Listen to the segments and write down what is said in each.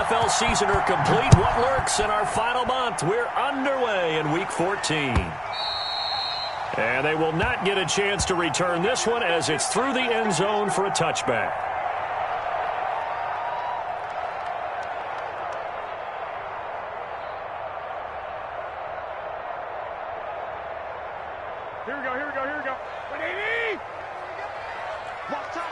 NFL season are complete. What lurks in our final month? We're underway in Week 14. And they will not get a chance to return this one as it's through the end zone for a touchback. Here we go. Ready? Walk time.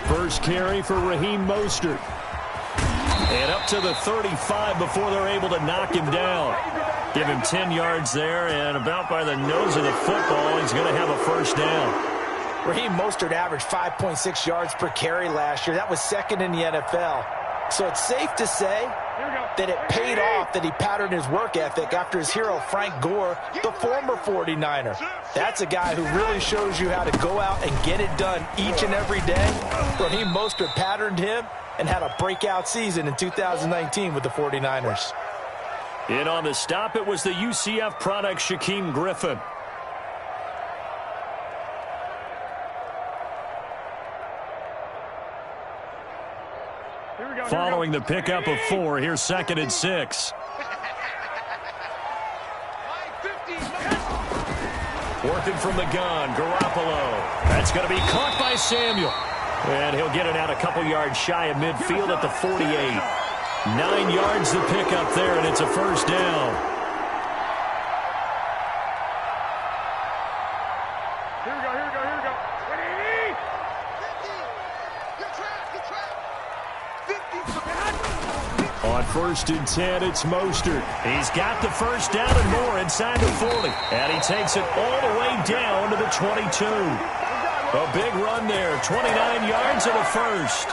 First carry for Raheem Mostert. And up to the 35 before they're able to knock him down. Give him 10 yards there, and about by the nose of the football, he's going to have a first down. Raheem Mostert averaged 5.6 yards per carry last year. That was second in the NFL. So it's safe to say that it paid off that he patterned his work ethic after his hero Frank Gore, the former 49er. That's a guy who really shows you how to go out and get it done each and every day. Raheem Mostert patterned him and had a breakout season in 2019 with the 49ers. In on the stop, it was the UCF product Shaquem Griffin. Following the pickup of 4, here's 2nd and 6. Working from the gun, Garoppolo. That's going to be caught by Samuel. And he'll get it out a couple yards shy of midfield at the 48. 9 yards to pick up there, and it's a first down. Here we go. Ready? 50. On 1st and 10, it's Mostert. He's got the first down and more inside the 40. And he takes it all the way down to the 22. A big run there, 29 yards and a first.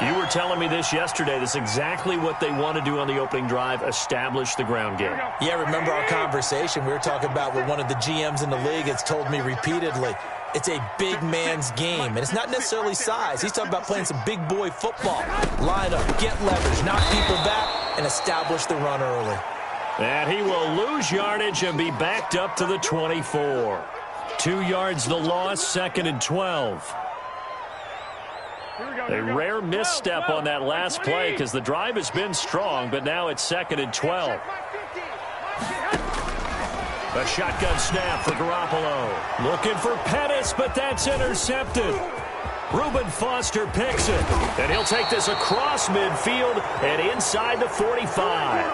You were telling me this yesterday. This is exactly what they want to do on the opening drive, establish the ground game. Yeah, remember our conversation? We were talking about what one of the GMs in the league has told me repeatedly. It's a big man's game, and it's not necessarily size. He's talking about playing some big boy football. Line up, get leverage, knock people back, and establish the run early. And he will lose yardage and be backed up to the 24. 2 yards the loss, 2nd and 12. A rare misstep on that last play because the drive has been strong, but now it's 2nd and 12. A shotgun snap for Garoppolo. Looking for Pettis, but that's intercepted. Reuben Foster picks it, and he'll take this across midfield and inside the 45.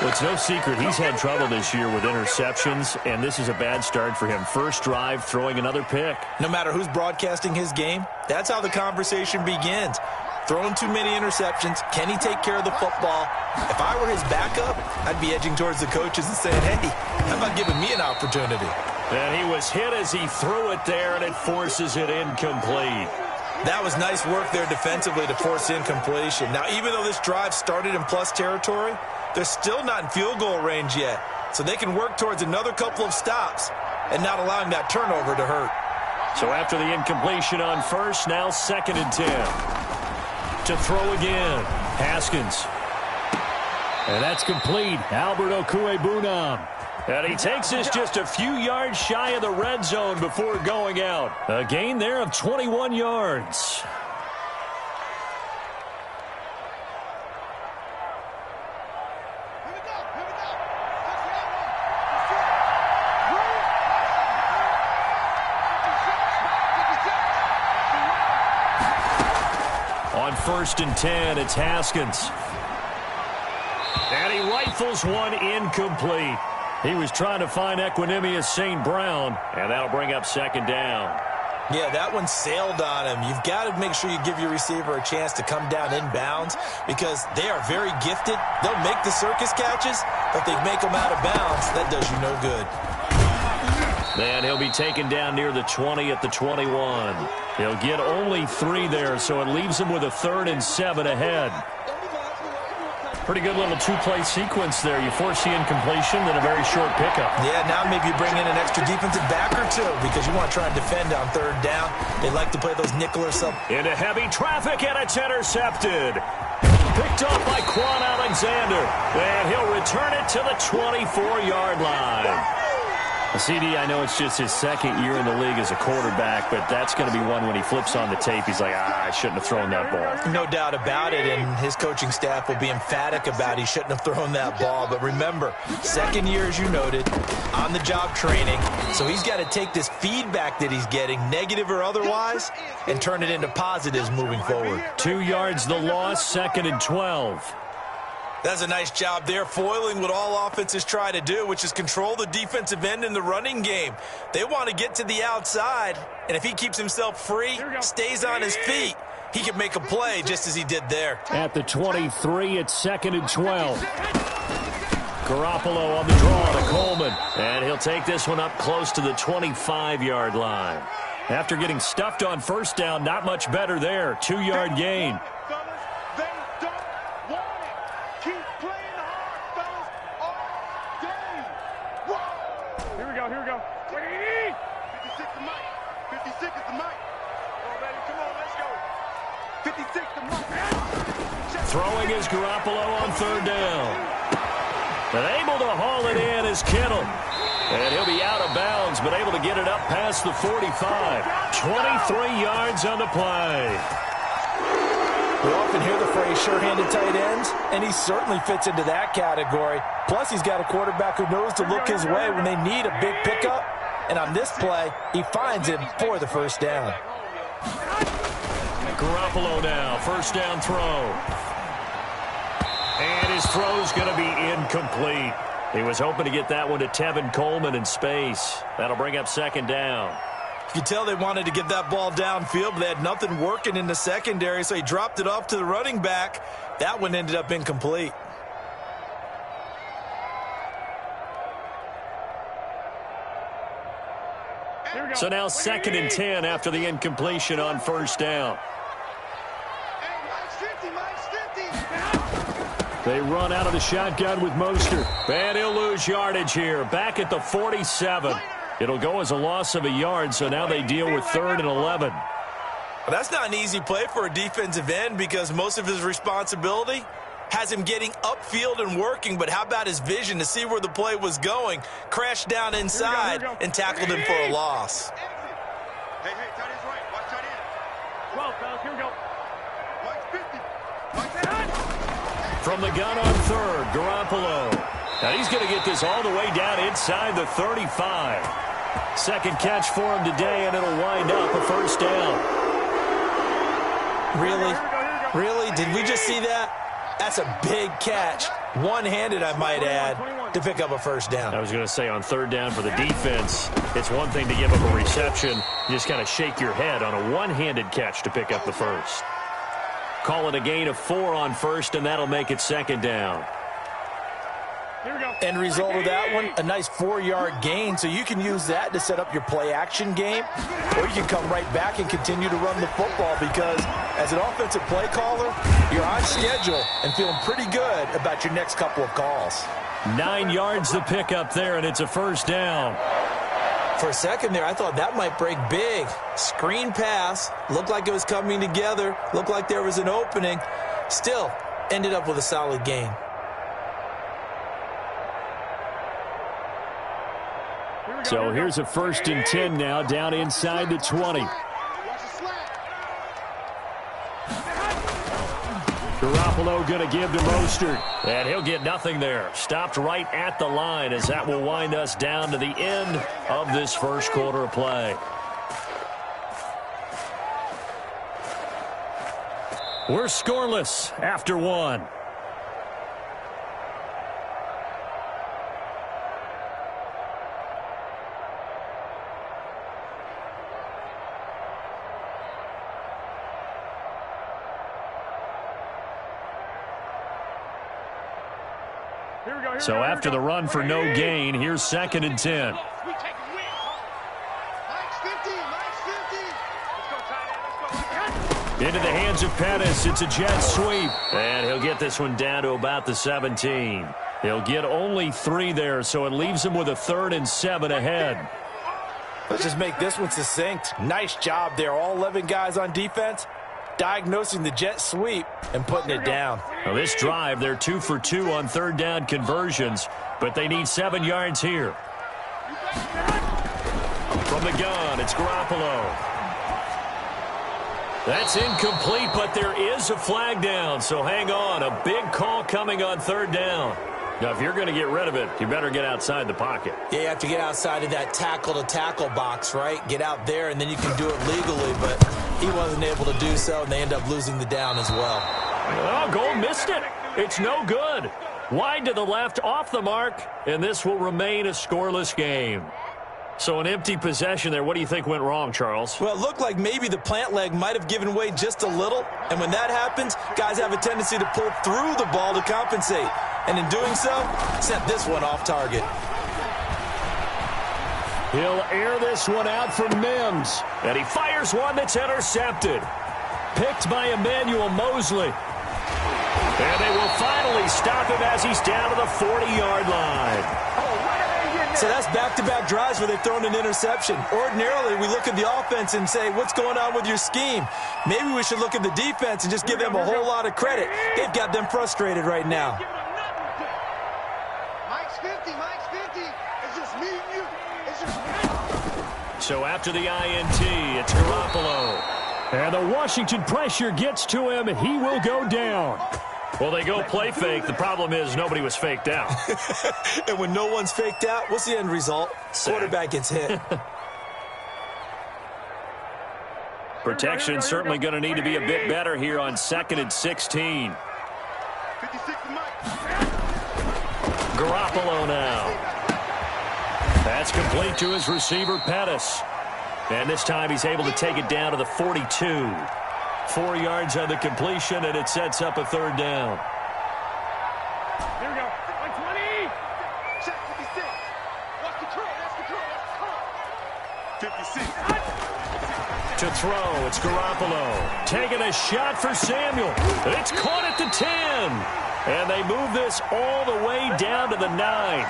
Well, it's no secret he's had trouble this year with interceptions, and this is a bad start for him. First drive, throwing another pick. No matter who's broadcasting his game, that's how the conversation begins. Throwing too many interceptions. Can he take care of the football? If I were his backup, I'd be edging towards the coaches and saying, hey, how about giving me an opportunity? And he was hit as he threw it there, and it forces it incomplete. That was nice work there defensively to force incompletion. Now, even though this drive started in plus territory, they're still not in field goal range yet. So they can work towards another couple of stops and not allowing that turnover to hurt. So after the incompletion on first, now 2nd and 10. To throw again, Haskins. And that's complete. Albert Okwuegbunam. And he takes this just a few yards shy of the red zone before going out. A gain there of 21 yards. On 1st and 10, it's Haskins. And he rifles one incomplete. He was trying to find Equanimeous St. Brown, and that'll bring up 2nd down. Yeah, that one sailed on him. You've got to make sure you give your receiver a chance to come down inbounds because they are very gifted. They'll make the circus catches, but they make them out of bounds. That does you no good. Then he'll be taken down near the 20 at the 21. He'll get only 3 there, so it leaves him with a 3rd and 7 ahead. Pretty good little two-play sequence there. You force the incompletion, then a very short pickup. Yeah, now maybe you bring in an extra defensive back or two because you want to try and defend on 3rd down. They like to play those nickel or sub. Into heavy traffic, and it's intercepted. Picked off by Quan Alexander. And he'll return it to the 24-yard line. CD, I know it's just his second year in the league as a quarterback, but that's going to be one when he flips on the tape, he's like, I shouldn't have thrown that ball. No doubt about it, and his coaching staff will be emphatic about he shouldn't have thrown that ball. But remember, second year, as you noted, on-the-job training, so he's got to take this feedback that he's getting, negative or otherwise, and turn it into positives moving forward. 2 yards the loss, 2nd and 12. That's a nice job there, foiling what all offenses try to do, which is control the defensive end in the running game. They want to get to the outside, and if he keeps himself free, stays on his feet, he can make a play just as he did there. At the 23, it's 2nd and 12. Garoppolo on the draw to Coleman, and he'll take this one up close to the 25-yard line. After getting stuffed on first down, not much better there. 2-yard gain. Here we go. 56 to Mike. 56 is the Mike. Come on, baby. Come on, let's go. 56 to Mike. Throwing is Garoppolo on 3rd down. And able to haul it in is Kittle. And he'll be out of bounds, but able to get it up past the 45. 23 yards on the play. We often hear the phrase sure-handed tight ends, and he certainly fits into that category. Plus, he's got a quarterback who knows to look his way when they need a big pickup. And on this play, he finds him for the first down. Garoppolo now, first down throw. And his throw's going to be incomplete. He was hoping to get that one to Tevin Coleman in space. That'll bring up 2nd down. You can tell they wanted to get that ball downfield, but they had nothing working in the secondary, so he dropped it off to the running back. That one ended up incomplete. So now 2nd and 10 after the incompletion on first down. They run out of the shotgun with Mostert. And he'll lose yardage here. Back at the 47. It'll go as a loss of a yard, so now they deal with 3rd and 11. Well, that's not an easy play for a defensive end because most of his responsibility has him getting upfield and working, but how about his vision to see where the play was going? Crashed down inside and tackled him for a loss. Hey, tight end's right. Watch tight end. 12, fellas. Here we go. Mike's 50. Mike's 50. From the gun on 3rd, Garoppolo. Now he's going to get this all the way down inside the 35. Second catch for him today, and it'll wind up a first down. Really? Did we just see that? That's a big catch. One-handed, I might add, to pick up a first down. I was going to say on 3rd down for the defense, it's one thing to give up a reception. You just kind of shake your head on a one-handed catch to pick up the first. Call it a gain of 4 on 1st, and that'll make it 2nd down. End result of that one, a nice 4-yard gain, so you can use that to set up your play-action game, or you can come right back and continue to run the football because as an offensive play caller, you're on schedule and feeling pretty good about your next couple of calls. 9 yards to pick up there, and it's a first down. For a second there, I thought that might break big. Screen pass, looked like it was coming together, looked like there was an opening. Still, ended up with a solid gain. So here's a 1st and 10 now, down inside the 20. Garoppolo going to give to Mostert, and he'll get nothing there. Stopped right at the line as that will wind us down to the end of this first quarter of play. We're scoreless after 1. So after the run for no gain, here's 2nd and 10. Into the hands of Pettis. It's a jet sweep. And he'll get this one down to about the 17. He'll get only 3 there, so it leaves him with a 3rd and 7 ahead. Let's just make this one succinct. Nice job there. All 11 guys on defense diagnosing the jet sweep and putting it down. Now this drive, they're 2 for 2 on 3rd down conversions, but they need 7 yards here. From the gun, it's Garoppolo. That's incomplete, but there is a flag down, so hang on. A big call coming on third down. Now, if you're going to get rid of it, you better get outside the pocket. Yeah, you have to get outside of that tackle-to-tackle box, right? Get out there, and then you can do it legally, but he wasn't able to do so, and they end up losing the down as well. Oh, goal missed it. It's no good. Wide to the left, off the mark, and this will remain a scoreless game. So an empty possession there. What do you think went wrong, Charles? Well, it looked like maybe the plant leg might have given way just a little, and when that happens, guys have a tendency to pull through the ball to compensate. And in doing so, sent this one off target. He'll air this one out for Mims. And he fires one that's intercepted. Picked by Emmanuel Mosley. And they will finally stop him as he's down to the 40-yard line. So that's back-to-back drives where they've thrown an interception. Ordinarily, we look at the offense and say, what's going on with your scheme? Maybe we should look at the defense and just give them a whole lot of credit. They've got them frustrated right now. Mike's 50. It's just me and you. It's just me. So after the INT, it's Garoppolo. And the Washington pressure gets to him, and he will go down. Well, they go play fake. The problem is nobody was faked out. And when no one's faked out, what's the end result? Quarterback gets hit. Protection certainly going to need to be a bit better here on 2nd and 16. 56 to Mike. Garoppolo now. That's complete to his receiver, Pettis. And this time he's able to take it down to the 42. 4 yards on the completion, and it sets up a third down. Here we go. 120. Check 56. Watch the curl. That's the curl. 56. To throw, it's Garoppolo. Taking a shot for Samuel. It's caught at the 10. And they move this all the way down to the 9.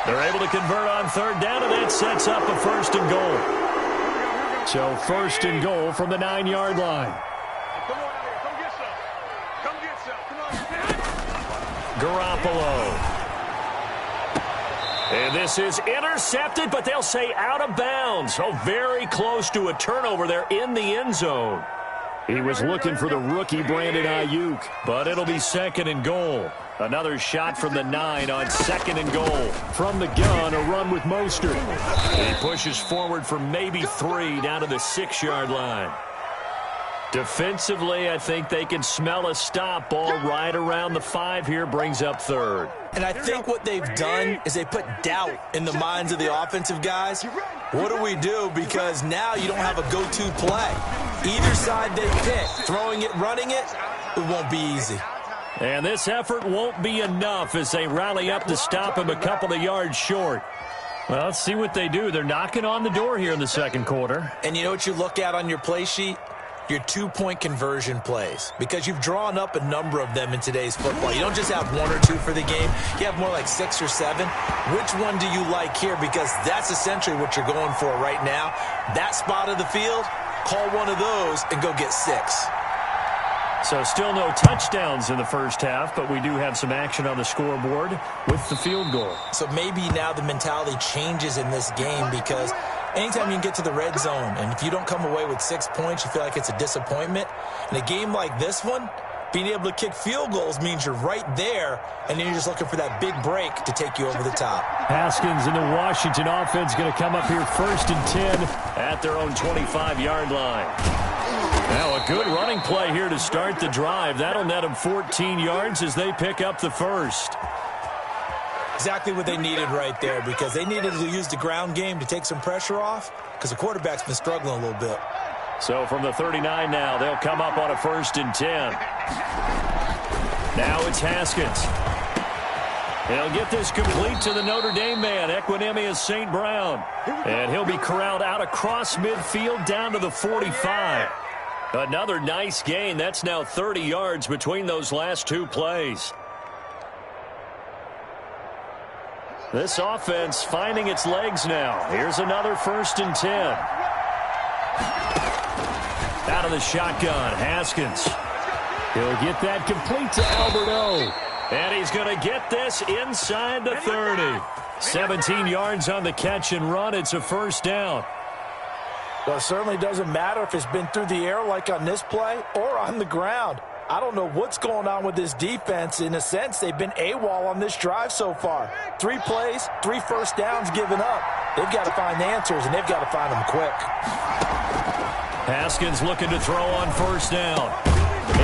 They're able to convert on third down, and that sets up a 1st and goal. So 1st and goal from the 9-yard line. Come on out here. Come get some. Come get some. Come on. Garoppolo. And this is intercepted, but they'll say out of bounds. So very close to a turnover there in the end zone. He was looking for the rookie Brandon Ayuk, but it'll be 2nd and goal. Another shot from the 9 on 2nd and goal. From the gun, a run with Mostert. He pushes forward for maybe 3 down to the 6-yard line. Defensively, I think they can smell a stop. Ball right around the 5 here, brings up 3rd. And I think what they've done is they put doubt in the minds of the offensive guys. What do we do? Because now you don't have a go-to play. Either side they pick, throwing it, running it, it won't be easy. And this effort won't be enough as they rally up to stop him a couple of yards short. Well, let's see what they do. They're knocking on the door here in the second quarter. And you know what you look at on your play sheet? Your 2-point conversion plays, because you've drawn up a number of them in today's football. You don't just have 1 or 2 for the game. You have more like 6 or 7. Which one do you like here? Because that's essentially what you're going for right now. That spot of the field, call one of those and go get 6. So still no touchdowns in the first half, but we do have some action on the scoreboard with the field goal. So maybe now the mentality changes in this game, because anytime you can get to the red zone, and if you don't come away with 6 points, you feel like it's a disappointment. In a game like this one, being able to kick field goals means you're right there, and then you're just looking for that big break to take you over the top. Haskins and the Washington offense going to come up here 1st and 10 at their own 25-yard line. Now a good running play here to start the drive. That'll net them 14 yards as they pick up the 1st. Exactly what they needed right there, because they needed to use the ground game to take some pressure off, because the quarterback's been struggling a little bit. So from the 39 now, they'll come up on a 1st and 10. Now it's Haskins. He'll get this complete to the Notre Dame man, Equanimeous St. Brown. And he'll be corralled out across midfield down to the 45. Another nice gain. That's now 30 yards between those last 2 plays. This offense finding its legs now. Here's another 1st and 10. Out of the shotgun, Haskins. He'll get that complete to Alberto. And he's going to get this inside the 30. 17 yards on the catch and run. It's a 1st down. Well, it certainly doesn't matter if it's been through the air like on this play or on the ground. I don't know what's going on with this defense. In a sense, they've been AWOL on this drive so far. 3 plays, 3 first downs given up. They've got to find the answers, and they've got to find them quick. Haskins looking to throw on first down.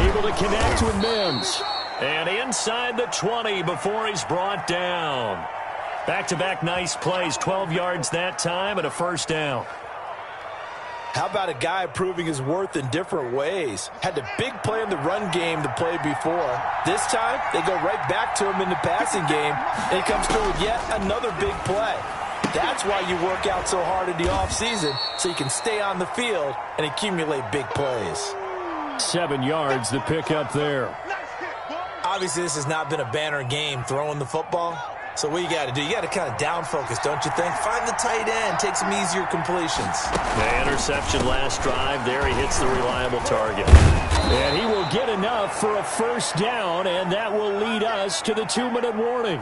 Able to connect with Mims. And inside the 20 before he's brought down. Back-to-back nice plays, 12 yards that time and a first down. How about a guy proving his worth in different ways? Had the big play in the run game the play before. This time, they go right back to him in the passing game, and he comes through with yet another big play. That's why you work out so hard in the offseason, so you can stay on the field and accumulate big plays. 7 yards, the pick up there. Obviously, this has not been a banner game throwing the football. So what you got to do, you got to kind of down focus, don't you think? Find the tight end, take some easier completions. The interception last drive, there he hits the reliable target. And he will get enough for a first down, and that will lead us to the 2-minute warning.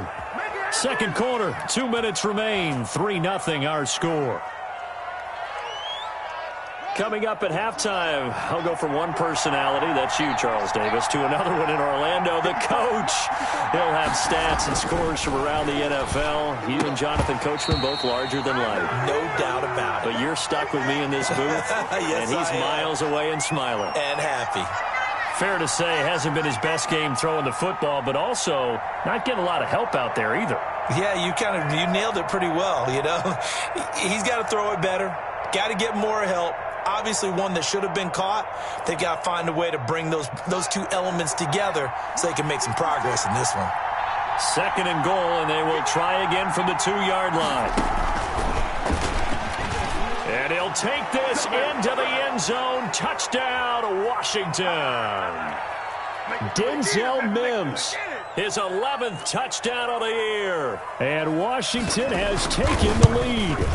Second quarter, 2 minutes remain, 3-0 our score. Coming up at halftime, I'll go from one personality, that's you, Charles Davis, to another one in Orlando, the coach. He'll have stats and scores from around the NFL. You and Jonathan Coachman, both larger than life. No doubt about it. But you're stuck with me in this booth, yes, and he's miles away and smiling. And happy. Fair to say, hasn't been his best game throwing the football, but also not getting a lot of help out there either. Yeah, you nailed it pretty well, you know. He's got to throw it better, got to get more help. Obviously one that should have been caught. They've got to find a way to bring those two elements together so they can make some progress in this one. Second and goal, and they will try again from the 2-yard line. And he'll take this into the end zone. Touchdown, Washington. Denzel Mims, his 11th touchdown of the year. And Washington has taken the lead.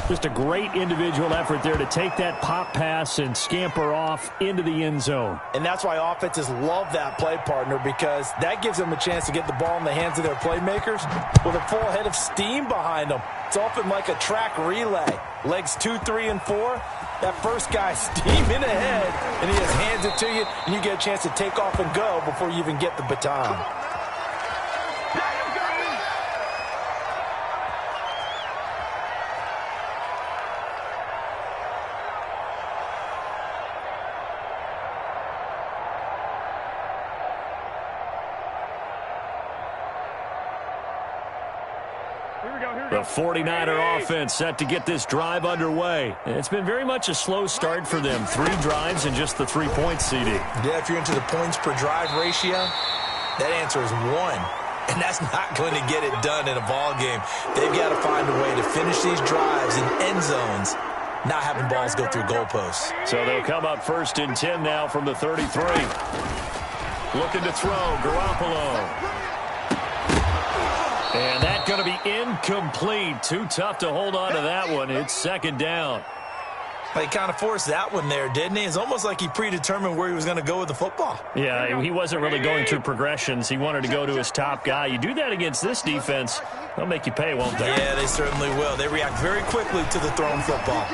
Just a great individual effort there to take that pop pass and scamper off into the end zone. And that's why offenses love that play, partner, because that gives them a chance to get the ball in the hands of their playmakers with a full head of steam behind them. It's often like a track relay. Legs 2, 3, and 4. That first guy steaming ahead, and he just hands it to you, and you get a chance to take off and go before you even get the baton. The 49er offense set to get this drive underway. It's been very much a slow start for them. 3 drives and just the 3 points, CD. Yeah, if you're into the points per drive ratio, that answer is 1. And that's not going to get it done in a ball game. They've got to find a way to finish these drives in end zones, not having balls go through goalposts. So they'll come up first and 10 now from the 33. Looking to throw, Garoppolo. And that's going to be incomplete. Too tough to hold on to that one. It's second down. He kind of forced that one there, didn't he? It's almost like he predetermined where he was going to go with the football. Yeah, he wasn't really going through progressions. He wanted to go to his top guy. You do that against this defense, they'll make you pay, won't they? Yeah, they certainly will. They react very quickly to the thrown football.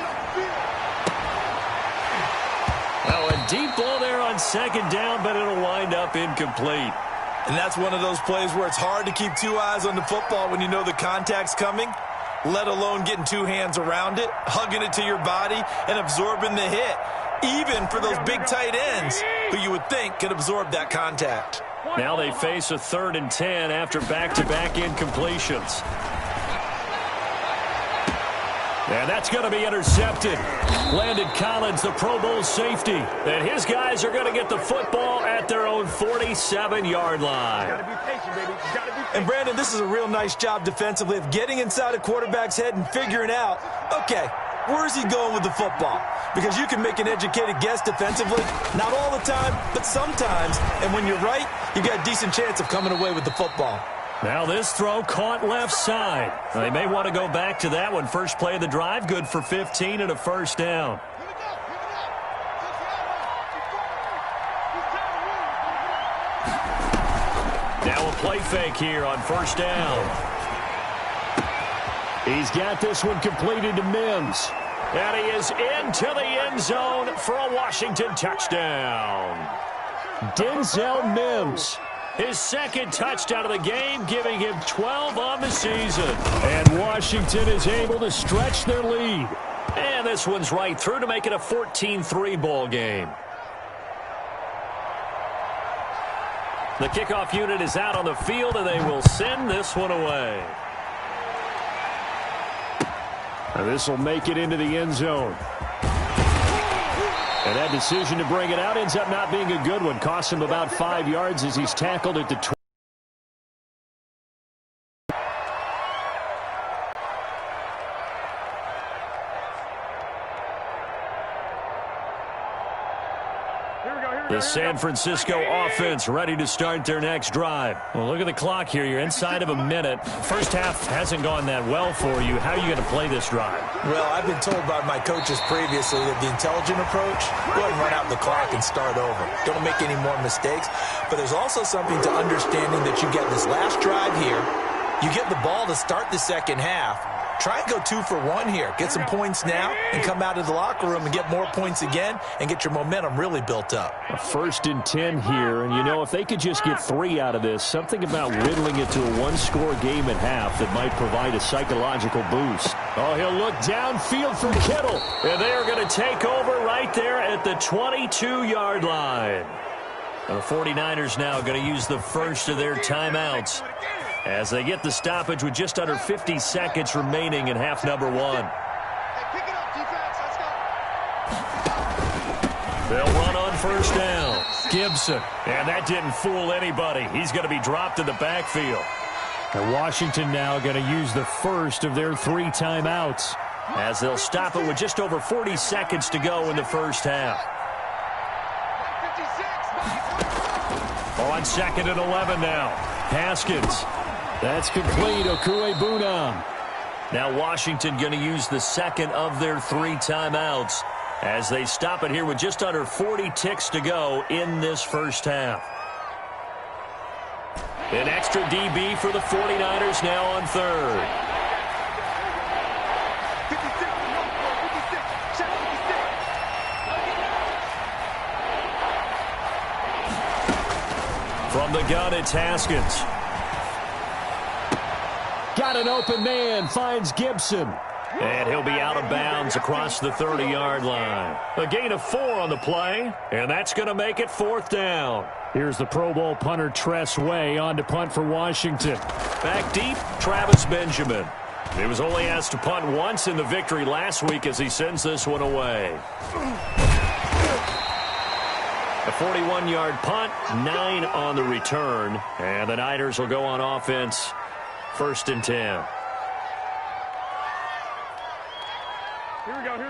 Oh, a deep ball there on second down, but it'll wind up incomplete. And that's one of those plays where it's hard to keep 2 eyes on the football when you know the contact's coming, let alone getting 2 hands around it, hugging it to your body, and absorbing the hit, even for those big tight ends who you would think could absorb that contact. Now they face a 3rd and 10 after back-to-back incompletions. And that's going to be intercepted. Landon Collins, the Pro Bowl safety. And his guys are going to get the football at their own 47-yard line. And, Brandon, this is a real nice job defensively of getting inside a quarterback's head and figuring out, okay, where's he going with the football? Because you can make an educated guess defensively. Not all the time, but sometimes. And when you're right, you've got a decent chance of coming away with the football. Now this throw caught left side. They may want to go back to that one. First play of the drive, good for 15 and a first down. Now a play fake here on first down. He's got this one completed to Mims. And he is into the end zone for a Washington touchdown. Denzel Mims, his second touchdown of the game, giving him 12 on the season. And Washington is able to stretch their lead. And this one's right through to make it a 14-3 ball game. The kickoff unit is out on the field, and they will send this one away. And this will make it into the end zone. And that decision to bring it out ends up not being a good one. Costs him about 5 yards as he's tackled at the 20. The San Francisco offense ready to start their next drive. Well, look at the clock here. You're inside of a minute. First half hasn't gone that well for you. How are you going to play this drive? Well, I've been told by my coaches previously that the intelligent approach, go ahead and run out the clock and start over. Don't make any more mistakes. But there's also something to understanding that you get this last drive here. You get the ball to start the second half. Try and go 2 for 1 here. Get some points now and come out of the locker room and get more points again and get your momentum really built up. A 1st and 10 here, and you know, if they could just get 3 out of this, something about whittling it to a one-score game at half that might provide a psychological boost. Oh, he'll look downfield from Kittle, and they are going to take over right there at the 22-yard line. The 49ers now going to use the first of their timeouts as they get the stoppage with just under 50 seconds remaining in half number 1. They'll run on first down. Gibson. And that didn't fool anybody. He's going to be dropped in the backfield. And Washington now going to use the first of their 3 timeouts as they'll stop it with just over 40 seconds to go in the first half. On 2nd and 11 now. Haskins. That's complete. Okuegbunam. Now Washington going to use the second of their 3 timeouts as they stop it here with just under 40 ticks to go in this first half. An extra DB for the 49ers now on 3rd. From the gun, it's Haskins. Got an open man, finds Gibson. And he'll be out of bounds across the 30-yard line. A gain of 4 on the play, and that's going to make it 4th down. Here's the Pro Bowl punter Tress Way on to punt for Washington. Back deep, Travis Benjamin. He was only asked to punt once in the victory last week as he sends this one away. A 41-yard punt, 9 on the return, and the Niners will go on offense. 1st and 10.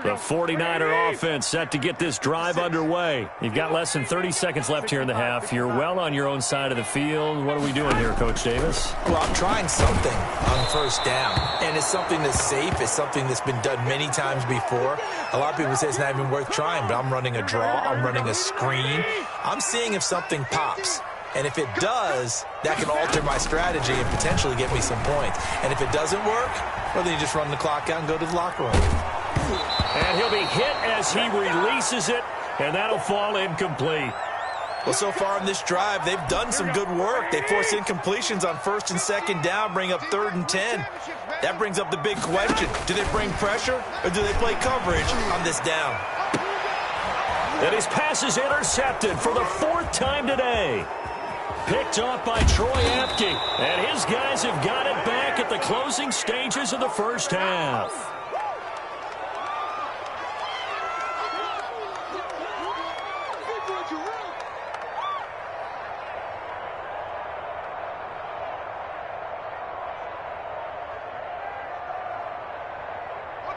The 49er offense set to get this drive underway. You've got less than 30 seconds left here in the half. You're well on your own side of the field. What are we doing here, Coach Davis? Well, I'm trying something on first down, and it's something that's safe. It's something that's been done many times before. A lot of people say it's not even worth trying, but I'm running a draw. I'm running a screen. I'm seeing if something pops. And if it does, that can alter my strategy and potentially get me some points. And if it doesn't work, well, then you just run the clock out and go to the locker room. And he'll be hit as he releases it, and that'll fall incomplete. Well, so far in this drive, they've done some good work. They force incompletions on 1st and 2nd down, bring up 3rd and 10. That brings up the big question. Do they bring pressure, or do they play coverage on this down? And his pass is intercepted for the 4th time today. Picked off by Troy Apke. And his guys have got it back at the closing stages of the first half.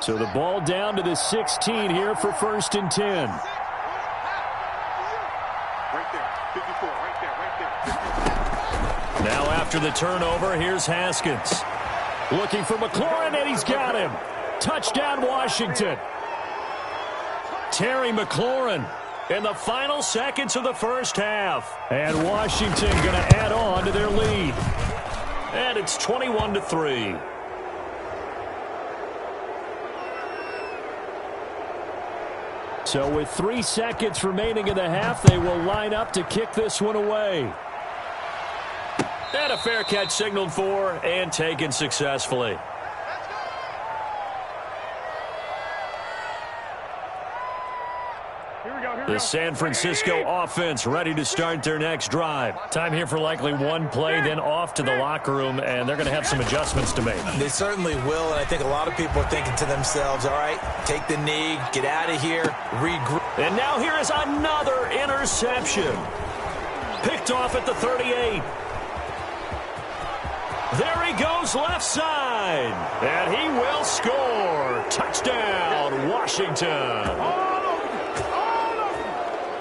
So the ball down to the 16 here for 1st and 10. Now after the turnover, here's Haskins. Looking for McLaurin, and he's got him. Touchdown, Washington. Terry McLaurin in the final seconds of the first half. And Washington going to add on to their lead. And it's 21-3. So with 3 seconds remaining in the half, they will line up to kick this one away. And a fair catch signaled for and taken successfully. The San Francisco offense ready to start their next drive. Time here for likely one play, then off to the locker room, and they're going to have some adjustments to make. They certainly will, and I think a lot of people are thinking to themselves, all right, take the knee, get out of here, regroup. And now here is another interception. Picked off at the 38. There he goes left side, and he will score. Touchdown, Washington.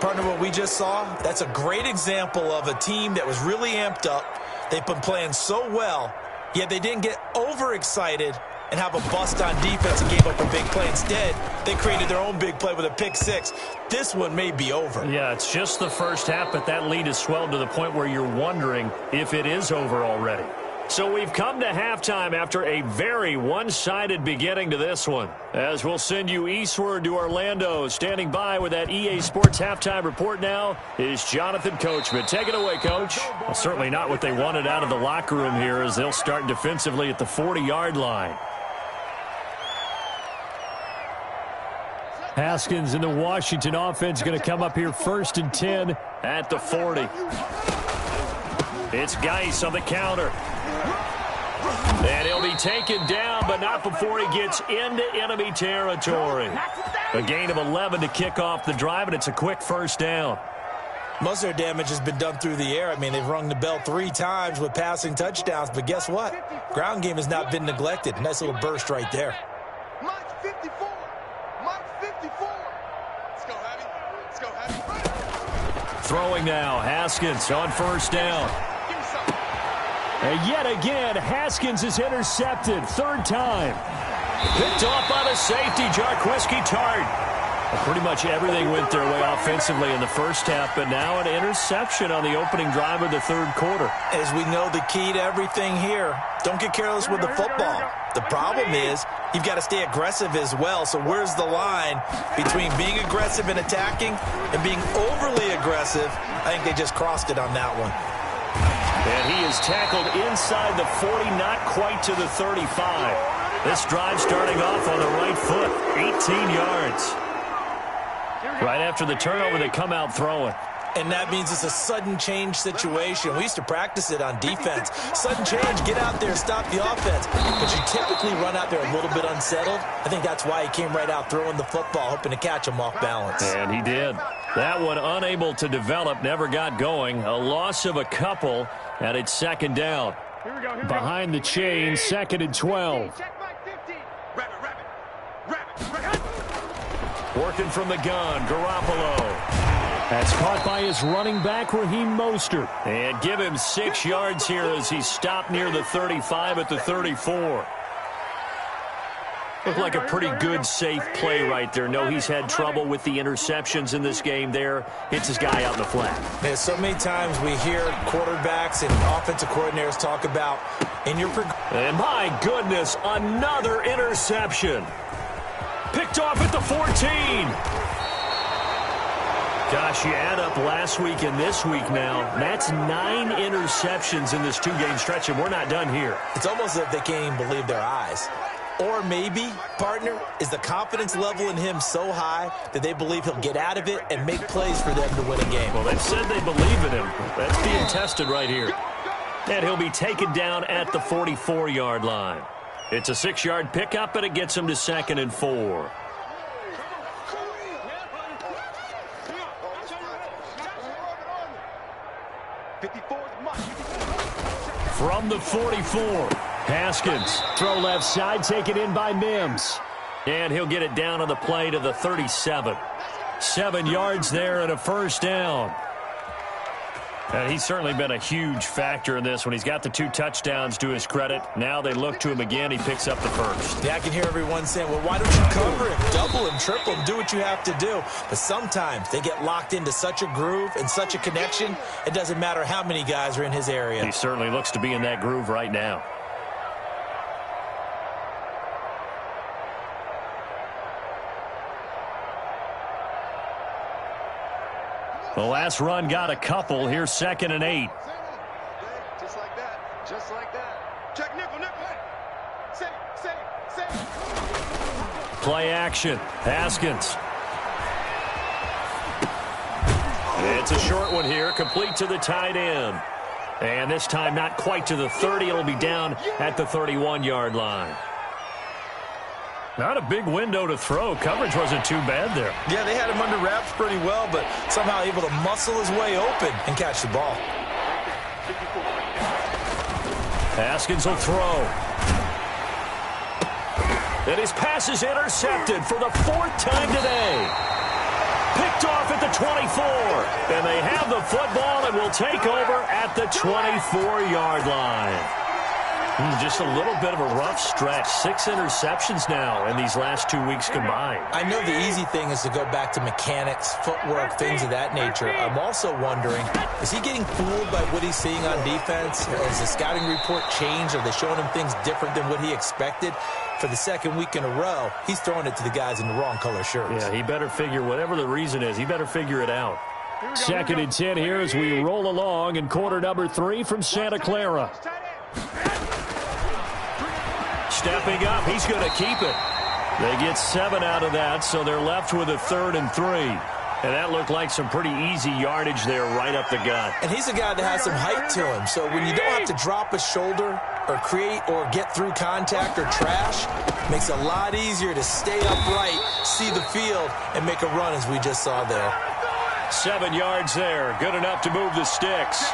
Partner, what we just saw, that's a great example of a team that was really amped up. They've been playing so well, yet they didn't get overexcited and have a bust on defense and gave up a big play. Instead, they created their own big play with a pick six. This one may be over. Yeah, it's just the first half, but that lead has swelled to the point where you're wondering if it is over already. So we've come to halftime after a very one-sided beginning to this one. As we'll send you eastward to Orlando. Standing by with that EA Sports halftime report now is Jonathan Coachman. Take it away, Coach. Well, certainly not what they wanted out of the locker room here as they'll start defensively at the 40-yard line. Haskins and the Washington offense going to come up here 1st and 10 at the 40. It's Geis on the counter. And he'll be taken down, but not before he gets into enemy territory. A gain of 11 to kick off the drive, and it's a quick first down. Most of their damage has been done through the air. I mean, they've rung the bell 3 times with passing touchdowns, but guess what? Ground game has not been neglected. Nice little burst right there. Mike 54. Mike 54. Let's go, Abby. Let's go, Abby. Throwing now, Haskins on first down. And yet again, Haskins is intercepted. 3rd time. Picked off by the safety, Jarquiski Tart. Pretty much everything went their way offensively in the first half, but now an interception on the opening drive of the 3rd quarter. As we know, the key to everything here, don't get careless with the football. The problem is you've got to stay aggressive as well. So where's the line between being aggressive and attacking and being overly aggressive? I think they just crossed it on that one. And he is tackled inside the 40, not quite to the 35. This drive starting off on the right foot, 18 yards. Right after the turnover, they come out throwing. And that means it's a sudden change situation. We used to practice it on defense. Sudden change, get out there, stop the offense. But you typically run out there a little bit unsettled. I think that's why he came right out throwing the football, hoping to catch him off balance. And he did. That one unable to develop, never got going. A loss of a couple, and it's 2nd down. Behind the chain, 2nd and 12. Working from the gun, Garoppolo. That's caught by his running back, Raheem Mostert. And give him 6 yards here as he stopped near the 35 at the 34. Looked like a pretty good, safe play right there. No, he's had trouble with the interceptions in this game there. Hits his guy out in the flat. Man, so many times we hear quarterbacks and offensive coordinators talk about in your... And my goodness, another interception. Picked off at the 14. Gosh, you add up last week and this week now. That's 9 interceptions in this 2-game stretch, and we're not done here. It's almost as if they can't even believe their eyes. Or maybe, partner, is the confidence level in him so high that they believe he'll get out of it and make plays for them to win a game. Well, they've said they believe in him. That's being tested right here. And he'll be taken down at the 44-yard line. It's a 6-yard pickup, and it gets him to 2nd and 4. From the 44, Haskins. Throw left side, taken in by Mims. And he'll get it down on the play to the 37. 7 yards there and a 1st down. And he's certainly been a huge factor in this when he's got the 2 touchdowns to his credit. Now they look to him again. He picks up the 1st. Yeah, I can hear everyone saying, well, why don't you cover him, double him, triple him, do what you have to do. But sometimes they get locked into such a groove and such a connection, it doesn't matter how many guys are in his area. He certainly looks to be in that groove right now. The last run got a couple. Here's 2nd and 8. Just like that. Just like that. Check nickel, nickel. Set. Play action. Haskins. It's a short one here, complete to the tight end. And this time not quite to the 30. It'll be down at the 31-yard line. Not a big window to throw. Coverage wasn't too bad there. Yeah, they had him under wraps pretty well, but somehow able to muscle his way open and catch the ball. Haskins will throw. And his pass is intercepted for the 4th time today. Picked off at the 24. And they have the football and will take over at the 24-yard line. Just a little bit of a rough stretch. 6 interceptions now in these last 2 weeks combined. I know the easy thing is to go back to mechanics, footwork, things of that nature. I'm also wondering, is he getting fooled by what he's seeing on defense? Has the scouting report changed? Are they showing him things different than what he expected? For the 2nd week in a row, he's throwing it to the guys in the wrong color shirts. Yeah, he better figure, whatever the reason is, he better figure it out. 2nd and 10 here as we roll along in quarter number 3 from Santa Clara. Stepping up, he's going to keep it. They get 7 out of that, so they're left with a 3rd and 3. And that looked like some pretty easy yardage there right up the gut. And he's a guy that has some height to him, so when you don't have to drop a shoulder or create or get through contact or trash, makes it a lot easier to stay upright, see the field, and make a run as we just saw there. 7 yards there, good enough to move the sticks.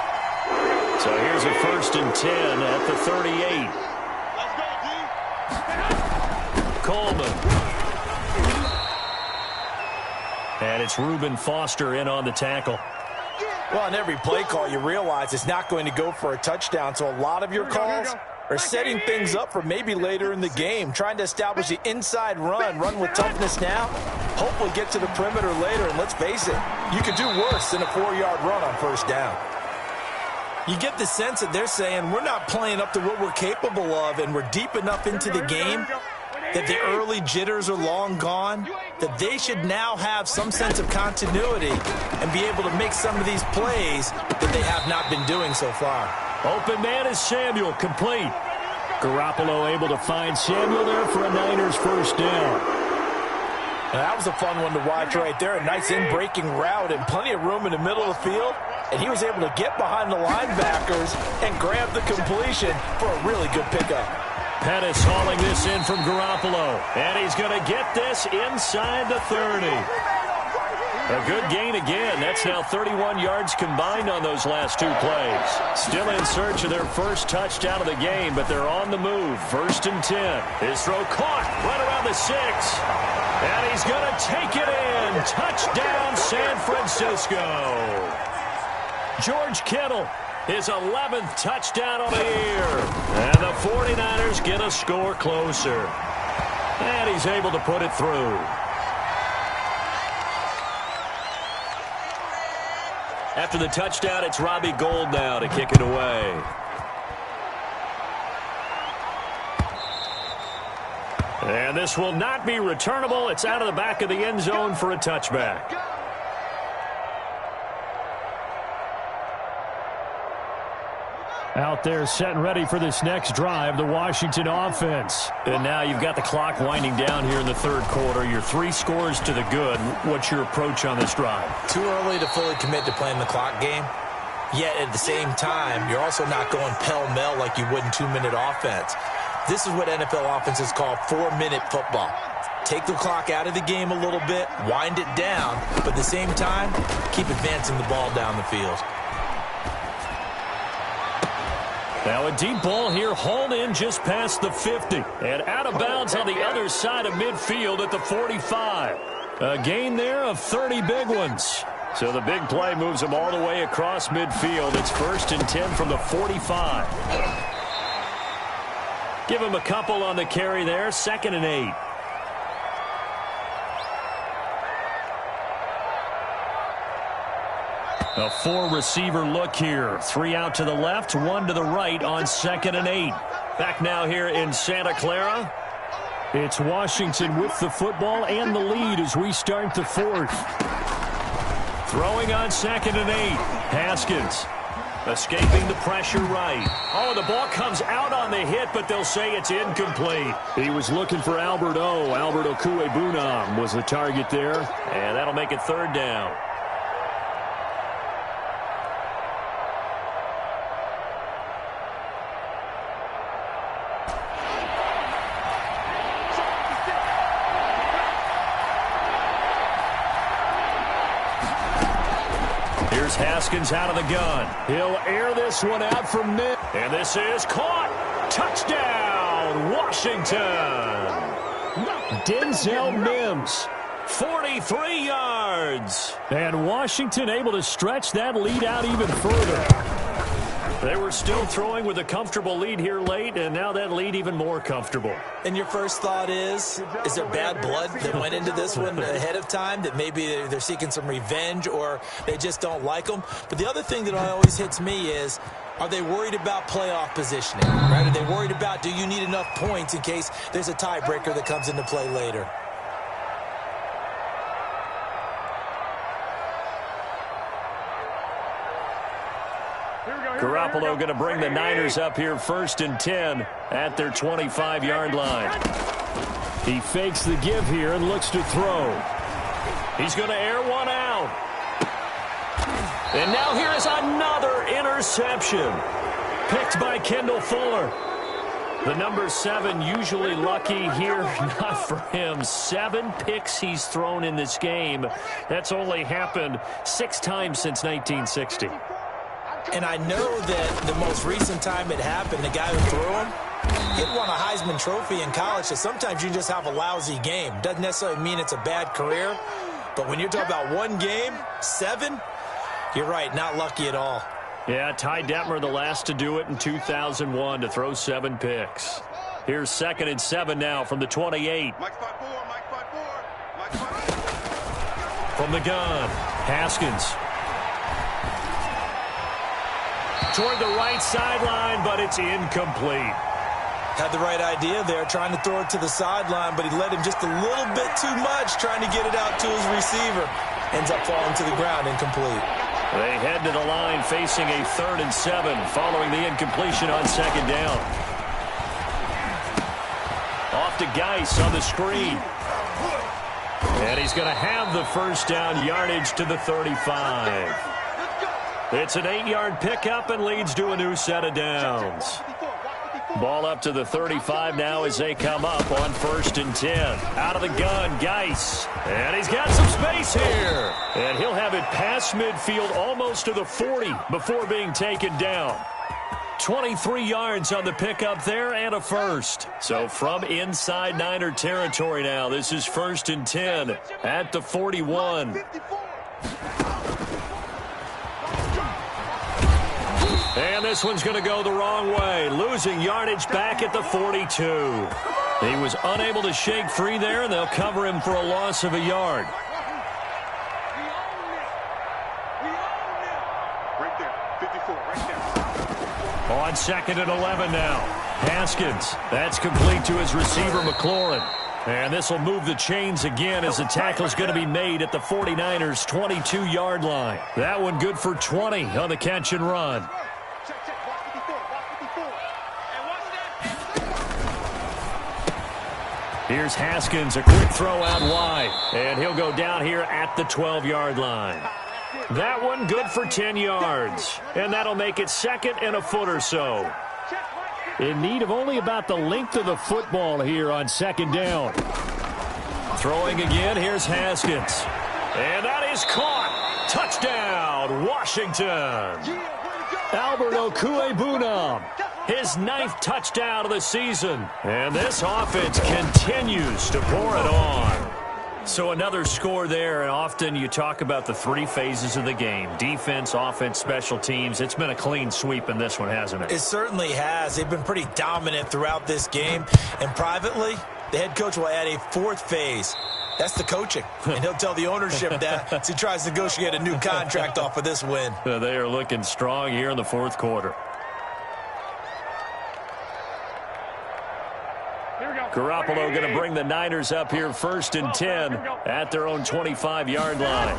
So here's a 1st and 10 at the 38. Coleman. And it's Reuben Foster in on the tackle. Well, on every play call, you realize it's not going to go for a touchdown, so a lot of your calls are setting things up for maybe later in the game, trying to establish the inside run with toughness now, hopefully get to the perimeter later, and let's face it, you could do worse than a 4-yard run on 1st down. You get the sense that they're saying we're not playing up to what we're capable of, and we're deep enough into the game that the early jitters are long gone, that they should now have some sense of continuity and be able to make some of these plays that they have not been doing so far. Open man is Samuel, complete. Garoppolo able to find Samuel there for a Niners 1st down. Now, that was a fun one to watch right there. A nice in-breaking route and plenty of room in the middle of the field. And he was able to get behind the linebackers and grab the completion for a really good pickup. Pettis hauling this in from Garoppolo. And he's going to get this inside the 30. A good gain again. That's now 31 yards combined on those last 2 plays. Still in search of their 1st touchdown of the game, but they're on the move. 1st and 10. His throw caught right around the 6. And he's going to take it in. Touchdown, San Francisco. George Kittle, his 11th touchdown of the year. And the 49ers get a score closer. And he's able to put it through. After the touchdown, it's Robbie Gould now to kick it away. And this will not be returnable. It's out of the back of the end zone for a touchback. Out there set and ready for this next drive, the Washington offense. And now you've got the clock winding down here in the 3rd quarter. You're 3 scores to the good. What's your approach on this drive? Too early to fully commit to playing the clock game. Yet at the same time, you're also not going pell-mell like you would in 2-minute offense. This is what NFL offenses call 4-minute football. Take the clock out of the game a little bit, wind it down, but at the same time, keep advancing the ball down the field. Now a deep ball here, hauled in just past the 50. And out of bounds on the other side of midfield at the 45. A gain there of 30 big ones. So the big play moves them all the way across midfield. It's 1st and 10 from the 45. Give him a couple on the carry there. 2nd and 8. A 4-receiver look here. 3 out to the left, 1 to the right on 2nd and 8. Back now here in Santa Clara. It's Washington with the football and the lead as we start the 4th. Throwing on 2nd and 8. Haskins escaping the pressure right. Oh, the ball comes out on the hit, but they'll say it's incomplete. He was looking for Albert Okwuegbunam was the target there, and that'll make it 3rd down. Here's Haskins out of the gun. He'll air this one out from mid. And this is caught. Touchdown, Washington. Denzel Mims, 43 yards. And Washington able to stretch that lead out even further. They were still throwing with a comfortable lead here late, and now that lead even more comfortable. And your first thought is there bad blood that went into this one ahead of time, that maybe they're seeking some revenge or they just don't like them? But the other thing that always hits me is, are they worried about playoff positioning? Right? Are they worried about, do you need enough points in case there's a tiebreaker that comes into play later? Garoppolo going to bring the Niners up here 1st and 10 at their 25-yard line. He fakes the give here and looks to throw. He's going to air one out. And now here is another interception. Picked by Kendall Fuller. The number 7 usually lucky here. Not for him. 7 picks he's thrown in this game. That's only happened 6 times since 1960. And I know that the most recent time it happened, the guy who threw him, he had won a Heisman Trophy in college, so sometimes you just have a lousy game. Doesn't necessarily mean it's a bad career, but when you're talking about one game, 7, you're right, not lucky at all. Yeah, Ty Detmer, the last to do it in 2001, to throw 7 picks. Here's 2nd and 7 now from the 28. From the gun, Haskins. Toward the right sideline, but it's incomplete. Had the right idea there, trying to throw it to the sideline, but he led him just a little bit too much, trying to get it out to his receiver. Ends up falling to the ground, incomplete. They head to the line facing a 3rd and 7 following the incompletion on 2nd down. Off to Geis on the screen. And he's going to have the 1st down yardage to the 35. It's an 8-yard pickup and leads to a new set of downs. Ball up to the 35 now as they come up on 1st and 10. Out of the gun, Geis. And he's got some space here. And he'll have it past midfield almost to the 40 before being taken down. 23 yards on the pickup there and a first. So from inside Niner territory now, this is 1st and 10 at the 41. And this one's going to go the wrong way, losing yardage back at the 42. He was unable to shake free there, and they'll cover him for a loss of a yard. Right there, 54, right there. On 2nd and 11 now. Haskins, that's complete to his receiver, McLaurin. And this will move the chains again as the tackle's going to be made at the 49ers' 22-yard line. That one good for 20 on the catch and run. Here's Haskins, a quick throw out wide. And he'll go down here at the 12-yard line. That one good for 10 yards. And that'll make it 2nd and a foot or so. In need of only about the length of the football here on 2nd down. Throwing again, here's Haskins. And that is caught. Touchdown, Washington. Albert Okwuegbunam, his 9th touchdown of the season. And this offense continues to pour it on. So another score there, and often you talk about the 3 phases of the game. Defense, offense, special teams. It's been a clean sweep in this one, hasn't it? It certainly has. They've been pretty dominant throughout this game. And privately, the head coach will add a 4th phase. That's the coaching. And he'll tell the ownership that as he tries to negotiate a new contract off of this win. They are looking strong here in the 4th quarter. Garoppolo going to bring the Niners up here 1st and 10 at their own 25-yard line.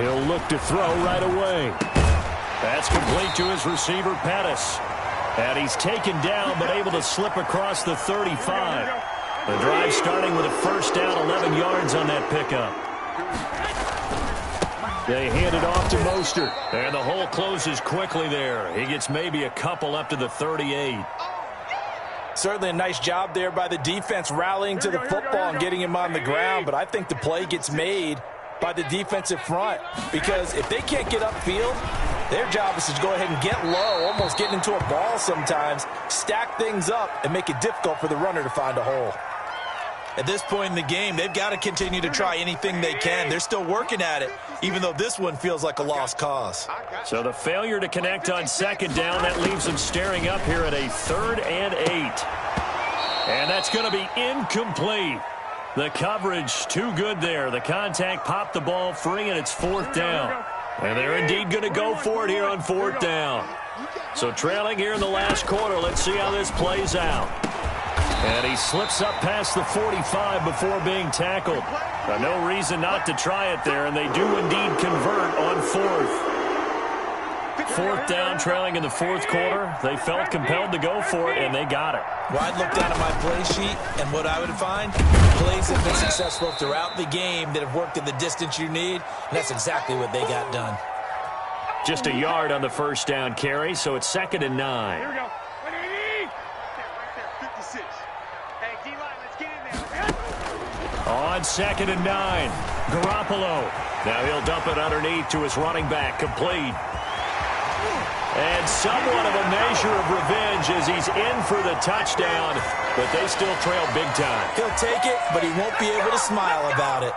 He'll look to throw right away. That's complete to his receiver, Pettis. And he's taken down, but able to slip across the 35. The drive starting with a first down, 11 yards on that pickup. They hand it off to Mostert. And the hole closes quickly there. He gets maybe a couple up to the 38. Certainly a nice job there by the defense rallying to the football and getting him on the ground, but I think the play gets made by the defensive front because if they can't get upfield, their job is to go ahead and get low, almost getting into a ball sometimes, stack things up, and make it difficult for the runner to find a hole. At this point in the game, they've got to continue to try anything they can. They're still working at it, even though this one feels like a lost cause. So the failure to connect on second down, that leaves them staring up here at a 3rd and 8. And that's going to be incomplete. The coverage too good there. The contact popped the ball free, and it's 4th down. And they're indeed going to go for it here on 4th down. So trailing here in the last quarter, let's see how this plays out. And he slips up past the 45 before being tackled. No reason not to try it there, and they do indeed convert on 4th. 4th down, trailing in the 4th quarter. They felt compelled to go for it, and they got it. Well, I'd look down at my play sheet, and what I would find, plays have been successful throughout the game that have worked at the distance you need, and that's exactly what they got done. Just a yard on the first down carry, so it's 2nd and 9. Here we go. 56. Hey, D-line, let's get in there. On 2nd and 9, Garoppolo. Now he'll dump it underneath to his running back, complete. And somewhat of a measure of revenge as he's in for the touchdown, but they still trail big time. He'll take it, but he won't be able to smile about it.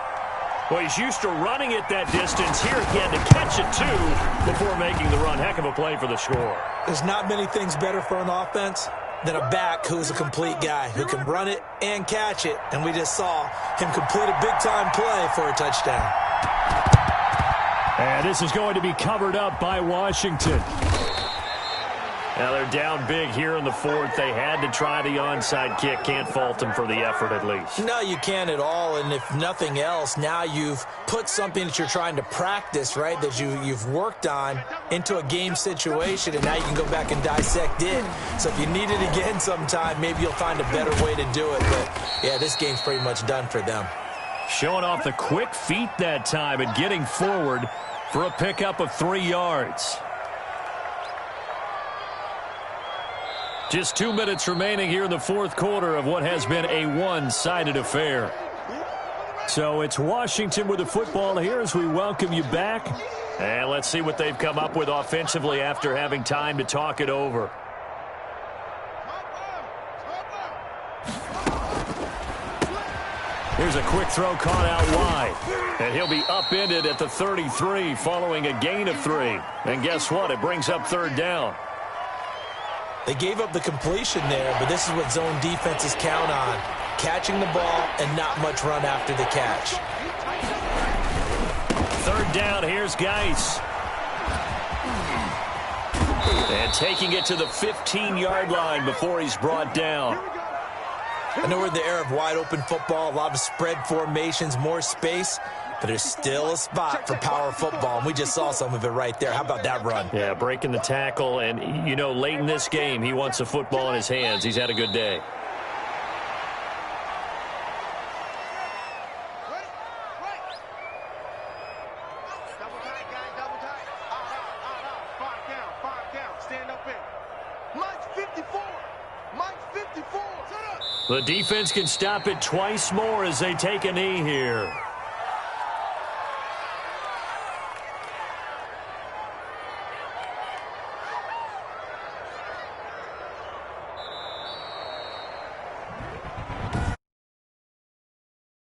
Well, he's used to running it that distance. Here he had to catch it, too, before making the run. Heck of a play for the score. There's not many things better for an offense than a back who's a complete guy, who can run it and catch it. And we just saw him complete a big-time play for a touchdown. And this is going to be covered up by Washington. Now they're down big here in the 4th. They had to try the onside kick. Can't fault them for the effort at least. No, you can't at all. And if nothing else, now you've put something that you're trying to practice, right, that you've worked on into a game situation, and now you can go back and dissect it. So if you need it again sometime, maybe you'll find a better way to do it. But, yeah, this game's pretty much done for them. Showing off the quick feet that time and getting forward for a pickup of 3 yards. Just 2 minutes remaining here in the 4th quarter of what has been a one-sided affair. So it's Washington with the football here as we welcome you back. And let's see what they've come up with offensively after having time to talk it over. Here's a quick throw caught out wide. And he'll be upended at the 33 following a gain of 3. And guess what? It brings up 3rd down. They gave up the completion there, but this is what zone defenses count on. Catching the ball and not much run after the catch. 3rd down, here's Geis. And taking it to the 15-yard line before he's brought down. I know we're in the era of wide-open football, a lot of spread formations, more space, but there's still a spot for power football, and we just saw some of it right there. How about that run? Yeah, breaking the tackle, and, you know, late in this game, he wants the football in his hands. He's had a good day. Double tight, guys, double tight. Five down. Stand up in. Mike's 54. Mike's 54. The defense can stop it twice more as they take a knee here.